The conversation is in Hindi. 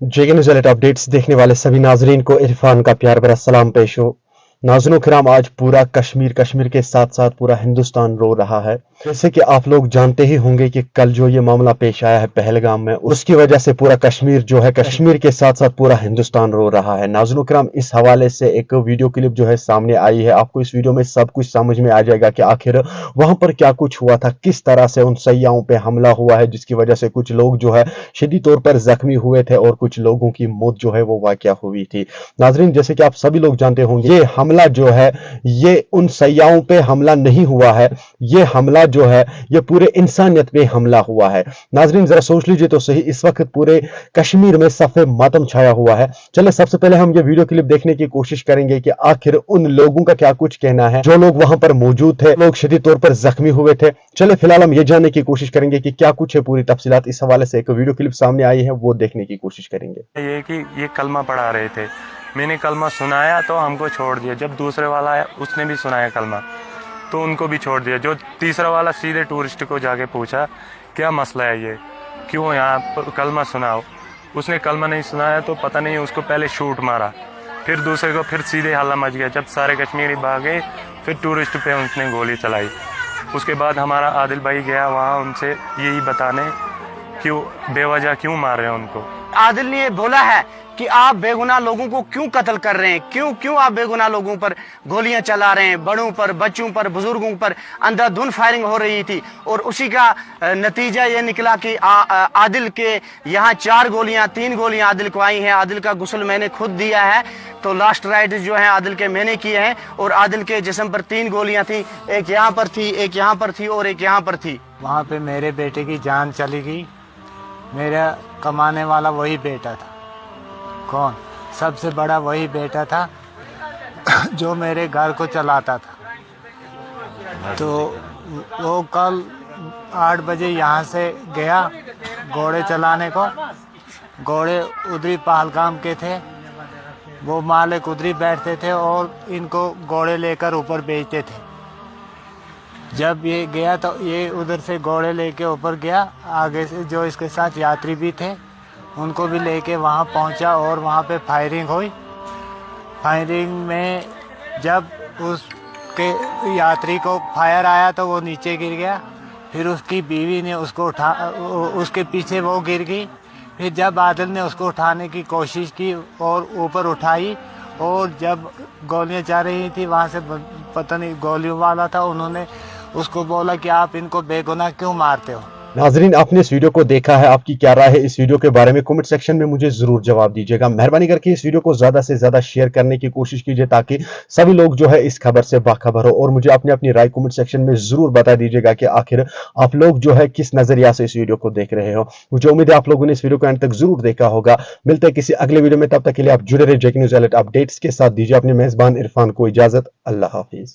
जेके न्यूज़ अलर्ट अपडेट्स देखने वाले सभी नाजरीन को इरफान का प्यार भरा सलाम पेश हो। नाज़रीन किराम, आज पूरा कश्मीर के साथ साथ पूरा हिंदुस्तान रो रहा है। जैसे कि आप लोग जानते ही होंगे कि कल जो ये मामला पेश आया है पहलगाम में, उसकी वजह से पूरा कश्मीर जो है, कश्मीर के साथ साथ पूरा हिंदुस्तान रो रहा है। नाज़रीन किराम, इस हवाले से एक वीडियो क्लिप जो है सामने आई है। आपको इस वीडियो में सब कुछ समझ में आ जाएगा कि आखिर वहां पर क्या कुछ हुआ था, किस तरह से उन सयाहों पे हमला हुआ है, जिसकी वजह से कुछ लोग जो है शदीद तौर पर जख्मी हुए थे और कुछ लोगों की मौत जो है वो वाकया हुई थी। नाजरीन, जैसे कि आप सभी लोग जानते होंगे, ये हमला जो है ये उन सयाहों पे हमला नहीं हुआ है, ये हमला जो है ये पूरे इंसानियत पे हमला हुआ है। नाजरीन, जरा सोच लीजिए तो सही, इस वक्त पूरे कश्मीर में सफ़े मातम छाया हुआ है। चले सबसे पहले हम ये वीडियो क्लिप देखने की कोशिश करेंगे कि आखिर उन लोगों का क्या कुछ कहना है जो लोग वहां पर मौजूद थे, लोग शदीद तौर पर जख्मी हुए थे। चले फिलहाल हम ये जानने की कोशिश करेंगे कि क्या कुछ है, पूरी तफसीलात इस हवाले से एक वीडियो क्लिप सामने आई है, वो देखने की कोशिश करेंगे। ये कि ये कलमा पढ़ा रहे थे, मैंने कलमा सुनाया तो हमको छोड़ दिया। जब दूसरे वाला आया उसने भी सुनाया कलमा तो उनको भी छोड़ दिया। जो तीसरा वाला सीधे टूरिस्ट को जाके पूछा क्या मसला है, ये क्यों यहाँ कलमा सुनाओ। उसने कलमा नहीं सुनाया तो पता नहीं उसको पहले शूट मारा, फिर दूसरे को फिर सीधे हल्ला मच गया। जब सारे कश्मीरी भागे फिर टूरिस्ट पे उसने गोली चलाई। उसके बाद हमारा आदिल भाई गया वहाँ उनसे यही बताने क्यों बेवजह क्यों मार रहे हैं उनको। आदिल ने बोला है कि आप बेगुनाह लोगों को क्यों कत्ल कर रहे हैं, क्यों आप बेगुनाह लोगों पर गोलियां चला रहे हैं, बड़ों पर, बच्चों पर, बुजुर्गों पर अंधाधुंध फायरिंग हो रही थी। और उसी का नतीजा ये निकला कि आदिल के यहाँ 3 गोलियां आदिल को आई हैं। आदिल का गुस्ल मैंने खुद दिया है, तो लास्ट राइट जो है आदिल के मैंने किए हैं। और आदिल के जिस्म पर 3 गोलियां थी, एक यहाँ पर थी, एक यहाँ पर थी और एक यहाँ पर थी। वहाँ पे मेरे बेटे की जान चली गई। मेरा कमाने वाला वही बेटा था। कौन? सबसे बड़ा वही बेटा था जो मेरे घर को चलाता था। तो वो कल 8 बजे यहाँ से गया घोड़े चलाने को। घोड़े उधरी पहलगाम के थे, वो मालिक उधरी बैठते थे और इनको घोड़े लेकर ऊपर भेजते थे। जब ये गया तो ये उधर से घोड़े लेके ऊपर गया, आगे से जो इसके साथ यात्री भी थे उनको भी लेके वहाँ पहुँचा और वहाँ पे फायरिंग हुई। फायरिंग में जब उसके यात्री को फायर आया तो वो नीचे गिर गया। फिर उसकी बीवी ने उसको उसके पीछे वो गिर गई। फिर जब आदिल ने उसको उठाने की कोशिश की और ऊपर उठाई, और जब गोलियां जा रही थी वहाँ से पता नहीं गोलियों वाला था, उन्होंने उसको बोला कि आप इनको बेगुनाह क्यों मारते हो। नाजरीन, आपने इस वीडियो को देखा है, आपकी क्या राय है इस वीडियो के बारे में? कमेंट सेक्शन में मुझे जरूर जवाब दीजिएगा। मेहरबानी करके इस वीडियो को ज्यादा से ज्यादा शेयर करने की कोशिश कीजिए ताकि सभी लोग जो है इस खबर से बाखबर हो। और मुझे अपनी राय कमेंट सेक्शन में जरूर बता दीजिएगा कि आखिर आप लोग जो है किस नजरिया से इस वीडियो को देख रहे हो। मुझे उम्मीद है आप लोगों ने इस वीडियो को एंड तक जरूर देखा होगा। मिलते हैं किसी अगले वीडियो में, तब तक के लिए आप जुड़े रहे जेके न्यूज़ अलर्ट अपडेट्स के साथ। दीजिए अपने मेजबान इरफान को इजाजत। अल्लाह हाफिज।